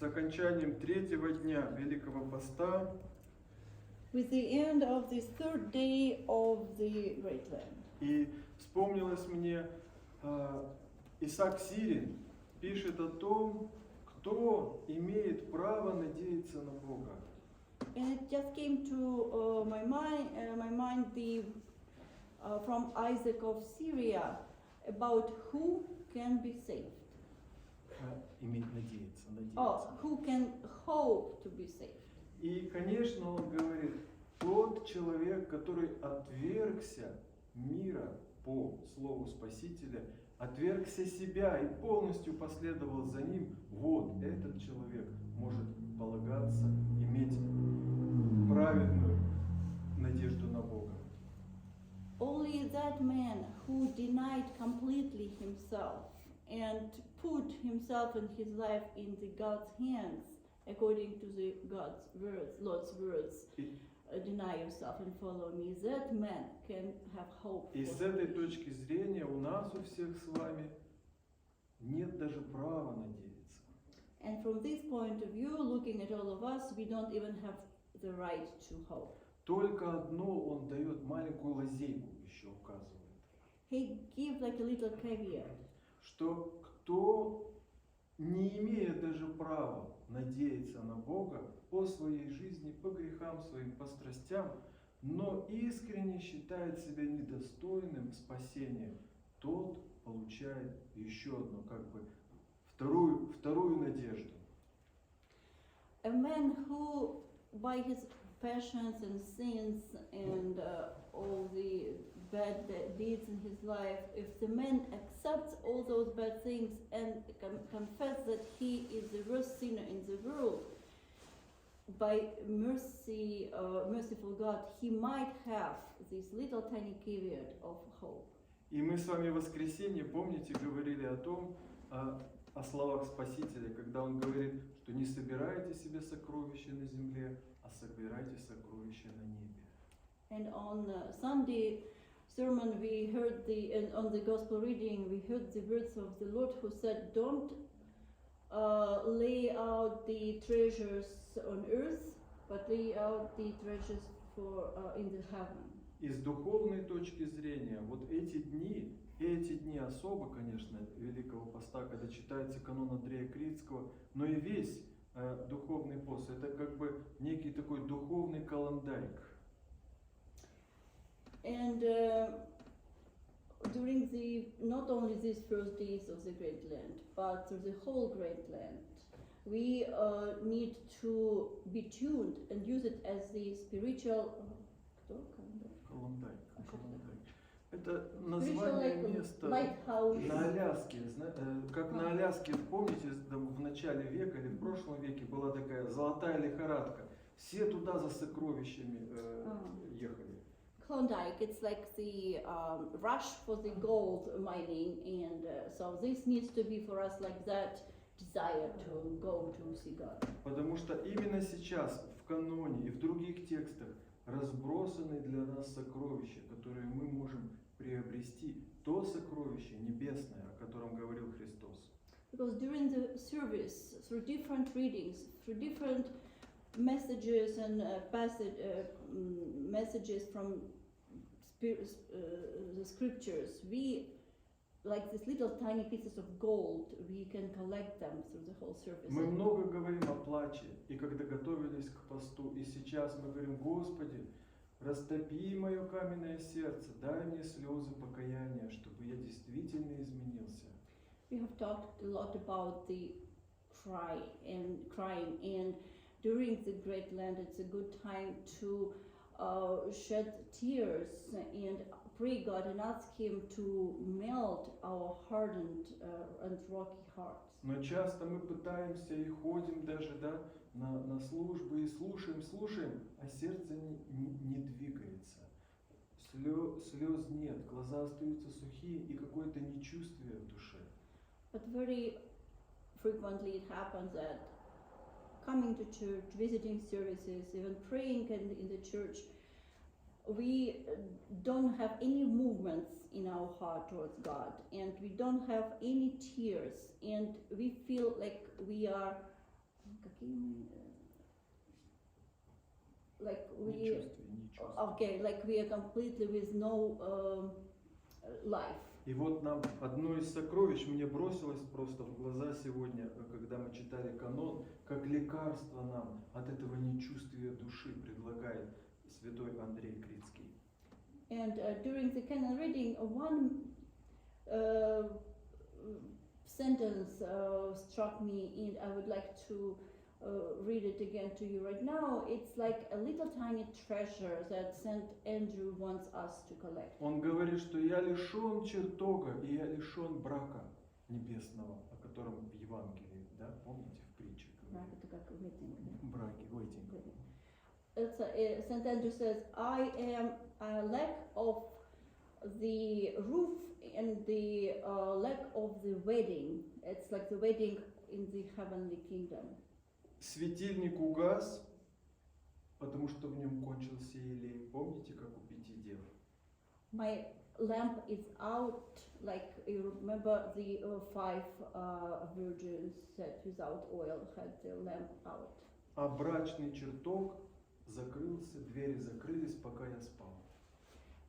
окончанием третьего дня Великого поста, with the end of this third day of the Great Lent. и вспомнилось мне, Исаак Сирин пишет о том, кто имеет право надеяться на Бога. And it just came to my mind from Isaac of Syria about who can be saved. Иметь надеяться, надеяться. Oh, who can hope to be saved. И, конечно, он говорит, тот человек, который отвергся мира по слову Спасителя, отвергся себя и полностью последовал за ним, вот этот человек может полагаться, иметь праведную надежду на Бога. Only that man who denied completely himself and put himself and his life in the God's hands, according to the God's words, Lord's words, deny yourself and follow me, that man can have hope. И с этой точки зрения у нас у всех с вами нет даже права надеяться. And from this point of view, looking at all of us, we don't even have the right to hope. Только одно он дает, маленькую лазейку еще указывает. He gives like a little caveat. Что кто, не имея даже права надеяться на Бога по своей жизни, по грехам своим, по страстям, но искренне считает себя недостойным спасения, тот получает еще одну, как бы, вторую надежду. A man who, by his passions and sins and all the bad deeds in his life, if the man accepts all those bad things and confess that he is the worst sinner in the world, by merciful God, he might have this little tiny caveat of hope. И мы с вами в воскресенье, помните, говорили о том, о словах Спасителя, когда он говорит, что не собирайте себе сокровища на земле, а собирайте сокровища на небе. And on Sunday sermon we heard and on the gospel reading we heard the words of the Lord who said, don't lay out the treasures on earth, but lay out the treasures in the heaven. И с духовной точки зрения, вот эти дни особо, конечно, Великого поста, когда читается канон Андрея Критского, но и весь духовный пост, это как бы некий такой духовный календарик. And during not only these first days of the Great Lent, but through the whole Great Lent, we need to be tuned and use it as the spiritual Календарь. Это название места на Аляске. Как на Аляске, помните, в начале века или в прошлом веке была такая золотая лихорадка. Все туда за сокровищами ехали. Klondike, it's like the rush for the gold mining, and so this needs to be for us like that desire to go to see God. Потому что именно сейчас в каноне и в других текстах разбросаны для нас сокровища, которые мы можем приобрести, то сокровище небесное, о котором говорил Христос. Because during the service, through different readings, through different messages and messages from the scriptures, we, like these little tiny pieces of gold, we can collect them through the whole service. Мы много говорим о плаче, и когда готовились к посту, и сейчас мы говорим: Господи, растопи мое каменное сердце, дай мне слезы покаяния, чтобы я действительно изменился. We have talked a lot about the crying, and during the Great Lent, it's a good time to shed tears and pray God and ask Him to melt our hardened and rocky hearts. Но часто мы пытаемся и ходим даже на службы и слушаем, а сердце не двигается. Слез нет, глаза остаются сухие и какое-то нечувствие в душе. But very frequently it happens that coming to church, visiting services, even praying in the church, we don't have any movements in our heart towards God, and we don't have any tears, and we feel like we are Какие мы, like Не we, чувствуй, не чувствуй. okay, like we are completely with no life. И вот нам одно из сокровищ мне бросилось просто в глаза сегодня, когда мы читали канон, как лекарство нам от этого нечувствия души предлагает святой Андрей Крицкий. And during the canon reading, one sentence struck me, and I would like to read it again to you right now. It's like a little tiny treasure that Saint Andrew wants us to collect. Он говорит, что я лишен чертога, и я лишен брака небесного, о котором в Евангелии, да, помните, в притче говорит? Это как waiting, да? Браки, waiting. Saint Andrew says, I am a lack of the roof and the lack of the wedding. It's like the wedding in the heavenly kingdom. Светильник угас, потому что в нем кончился елей. Помните, как у 5 дев? My lamp is out, like you remember the 5 virgins that without oil had their lamp out. А брачный чертог закрылся, двери закрылись, пока я спал.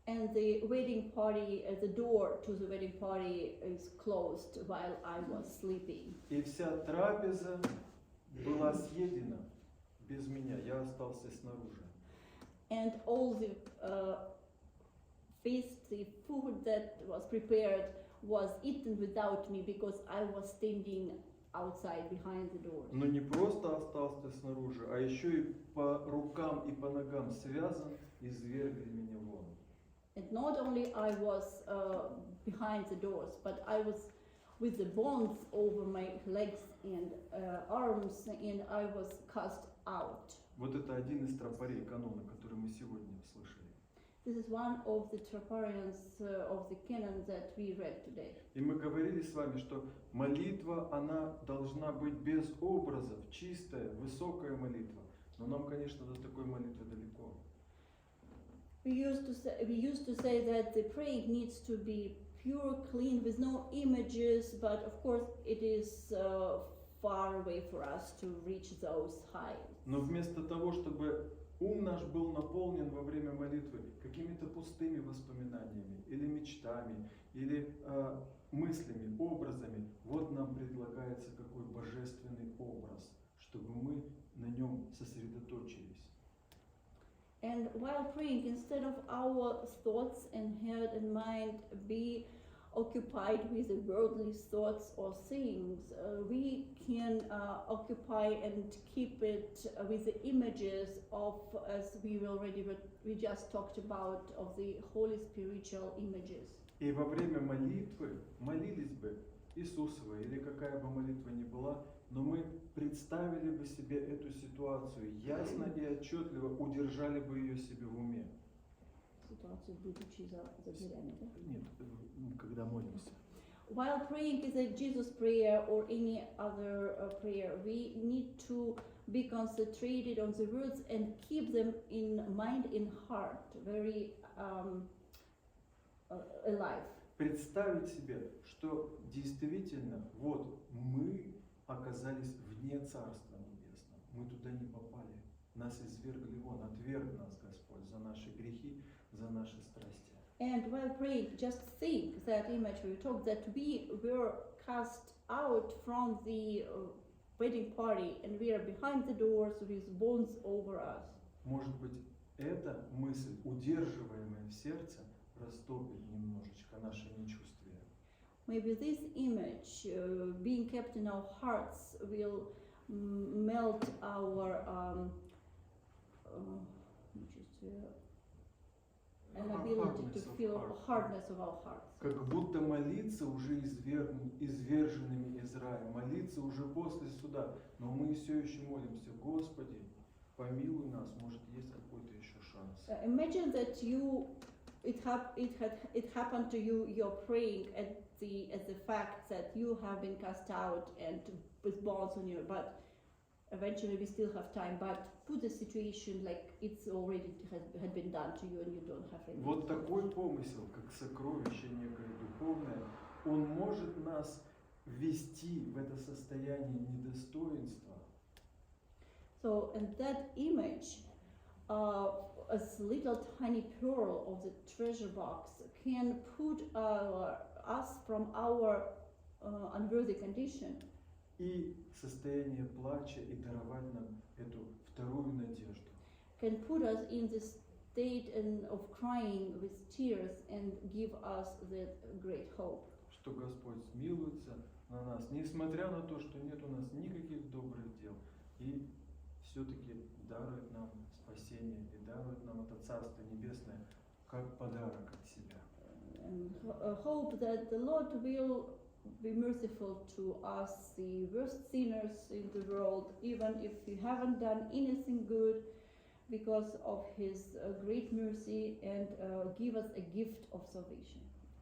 And the wedding party, the door to the wedding party is closed while I was sleeping. И вся трапеза была съедена без меня, я остался снаружи. And all the feast, the food that was prepared was eaten without me because I was standing outside behind the door. Но не просто остался снаружи, а еще и по рукам и по ногам связан, и извергли меня вон. And not only I was behind the doors, but I was with the bonds over my legs and arms, and I was cast out. Вот это один из тропарей канона, который мы сегодня слышали. This is one of the troparions of the canon that we read today. И мы говорили с вами, что молитва, она должна быть без образов, чистая, высокая молитва. Но нам, конечно, до такой молитвы далеко. We used to say that the praying needs to be pure, clean, with no images, but of course it is far away for us to reach those heights. Но вместо того, чтобы ум наш был наполнен во время молитвы какими-то пустыми воспоминаниями, или мечтами, или мыслями, образами, вот нам предлагается какой божественный образ, чтобы мы на нем сосредоточились. And while praying, instead of our thoughts and head and mind be occupied with the worldly thoughts or things, we can occupy and keep it with the images of, as we just talked about, of the holy spiritual images. И во время молитвы молились бы Иисусова, или какая бы молитва ни была, но мы представили бы себе эту ситуацию ясно и отчетливо, удержали бы ее себе в уме. Ситуацию, будучи за дверями, да? Нет, когда молимся. While praying is a Jesus prayer or any other prayer, we need to be concentrated on the words and keep them in mind and heart, very alive. Представить себе, что действительно вот мы оказались вне Царства Небесного. Мы туда не попали. Нас извергли вон, отверг нас Господь за наши грехи, за наши страсти. And while praying, just think that image we talked, that we were cast out from the wedding party and we are behind the doors with bonds over us. Может быть, эта мысль, удерживаемая в сердце, растопит немножечко наше нечувствие. Maybe this image being kept in our hearts will melt our ability to feel hardness of our hearts. Как будто молиться уже изверженными из рая, молиться уже после суда, но мы все еще молимся: Господи, помилуй нас, может есть какой-то еще шанс. Imagine that it happened to you. You're praying at the fact that you have been cast out and with bonds on you, but eventually we still have time. But put the situation like it's already had been done to you and you don't have any. Вот такой помысел, как сокровище некое духовное, он может нас ввести в это состояние недостоинства, So, and that image, as little tiny pearl of the treasure box, can put us from our unworthy condition и состояние плача и даровать нам эту вторую надежду. can put us in the state of crying with tears and give us that great hope. Что Господь смилуется на нас, несмотря на то, что нет у нас никаких добрых дел, и все-таки дарует нам спасение и дарует нам это Царство Небесное как подарок от себя. And hope that the Lord will be merciful to us, the worst sinners in the world, even if we haven't done anything good, because of His great mercy, and give us a gift of salvation.